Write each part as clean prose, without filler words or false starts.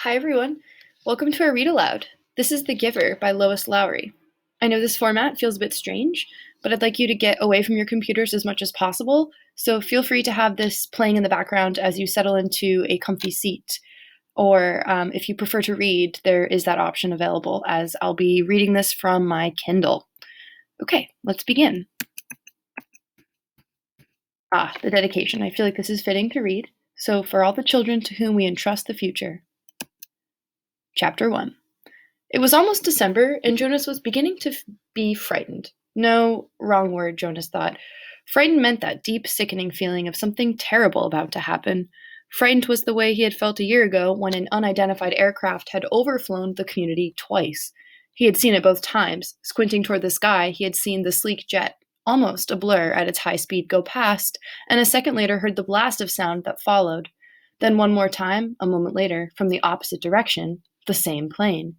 Hi, everyone. Welcome to our read aloud. This is The Giver by Lois Lowry. I know this format feels a bit strange, but I'd like you to get away from your computers as much as possible, so feel free to have this playing in the background as you settle into a comfy seat. Or if you prefer to read, there is that option available, as I'll be reading this from my Kindle. Okay, let's begin. The dedication. I feel like this is fitting to read. So, for all the children to whom we entrust the future. Chapter 1. It was almost December, and Jonas was beginning to be frightened. No, wrong word, Jonas thought. Frightened meant that deep, sickening feeling of something terrible about to happen. Frightened was the way he had felt a year ago when an unidentified aircraft had overflown the community twice. He had seen it both times. Squinting toward the sky, he had seen the sleek jet, almost a blur at its high speed, go past, and a second later heard the blast of sound that followed. Then one more time, a moment later, from the opposite direction, the same plane.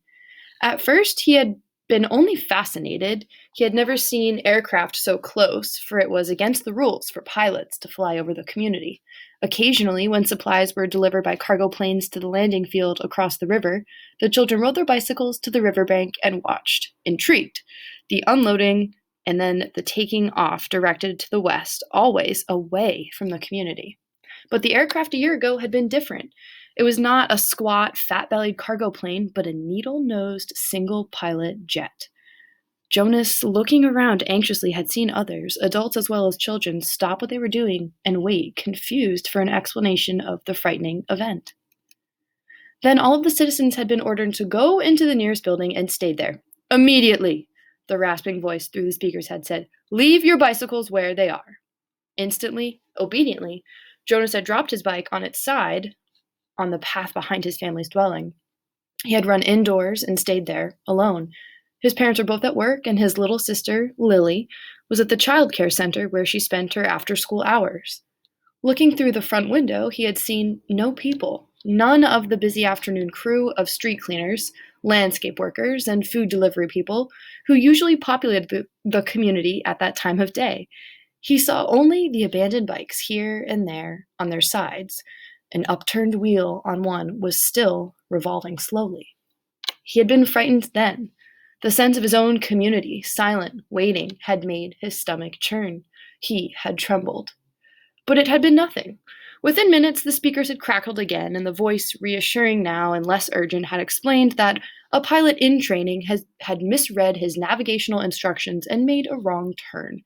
At first, he had been only fascinated. He had never seen aircraft so close, for it was against the rules for pilots to fly over the community. Occasionally, when supplies were delivered by cargo planes to the landing field across the river, the children rode their bicycles to the riverbank and watched, intrigued, the unloading and then the taking off directed to the west, always away from the community. But the aircraft a year ago had been different. It was not a squat, fat-bellied cargo plane, but a needle-nosed, single-pilot jet. Jonas, looking around anxiously, had seen others, adults as well as children, stop what they were doing and wait, confused for an explanation of the frightening event. Then all of the citizens had been ordered to go into the nearest building and stayed there. Immediately, the rasping voice through the speakers had said, "Leave your bicycles where they are." Instantly, obediently, Jonas had dropped his bike on its side on the path behind his family's dwelling. He had run indoors and stayed there, alone. His parents were both at work, and his little sister, Lily, was at the child care center where she spent her after-school hours. Looking through the front window, he had seen no people, none of the busy afternoon crew of street cleaners, landscape workers, and food delivery people who usually populated the community at that time of day. He saw only the abandoned bikes here and there on their sides. An upturned wheel on one was still revolving slowly. He had been frightened then. The sense of his own community, silent, waiting, had made his stomach churn. He had trembled. But it had been nothing. Within minutes, the speakers had crackled again, and the voice, reassuring now and less urgent, had explained that a pilot in training had misread his navigational instructions and made a wrong turn.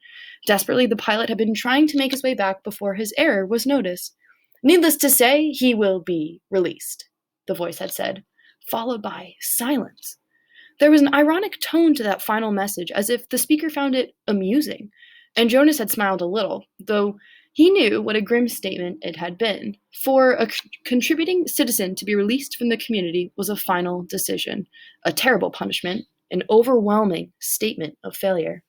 Desperately, the pilot had been trying to make his way back before his error was noticed. "Needless to say, he will be released," the voice had said, followed by silence. There was an ironic tone to that final message, as if the speaker found it amusing, and Jonas had smiled a little, though he knew what a grim statement it had been. For a contributing citizen to be released from the community was a final decision, a terrible punishment, an overwhelming statement of failure.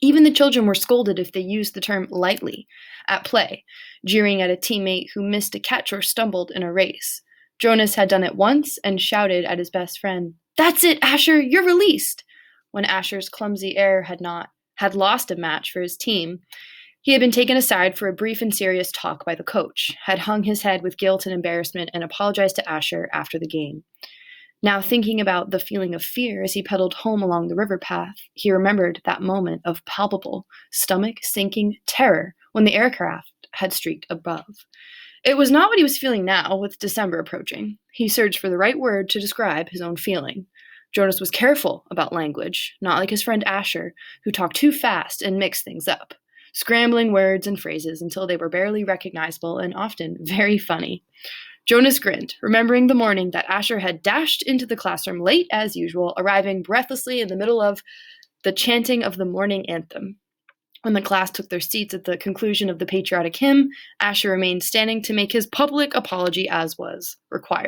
Even the children were scolded if they used the term lightly at play, jeering at a teammate who missed a catch or stumbled in a race. Jonas had done it once and shouted at his best friend, "That's it, Asher, you're released!" When Asher's clumsy error had lost a match for his team. He had been taken aside for a brief and serious talk by the coach, had hung his head with guilt and embarrassment, and apologized to Asher after the game. Now, thinking about the feeling of fear as he pedaled home along the river path, he remembered that moment of palpable, stomach-sinking terror when the aircraft had streaked above. It was not what he was feeling now, with December approaching. He searched for the right word to describe his own feeling. Jonas was careful about language, not like his friend Asher, who talked too fast and mixed things up, scrambling words and phrases until they were barely recognizable and often very funny. Jonas grinned, remembering the morning that Asher had dashed into the classroom late as usual, arriving breathlessly in the middle of the chanting of the morning anthem. When the class took their seats at the conclusion of the patriotic hymn, Asher remained standing to make his public apology as was required.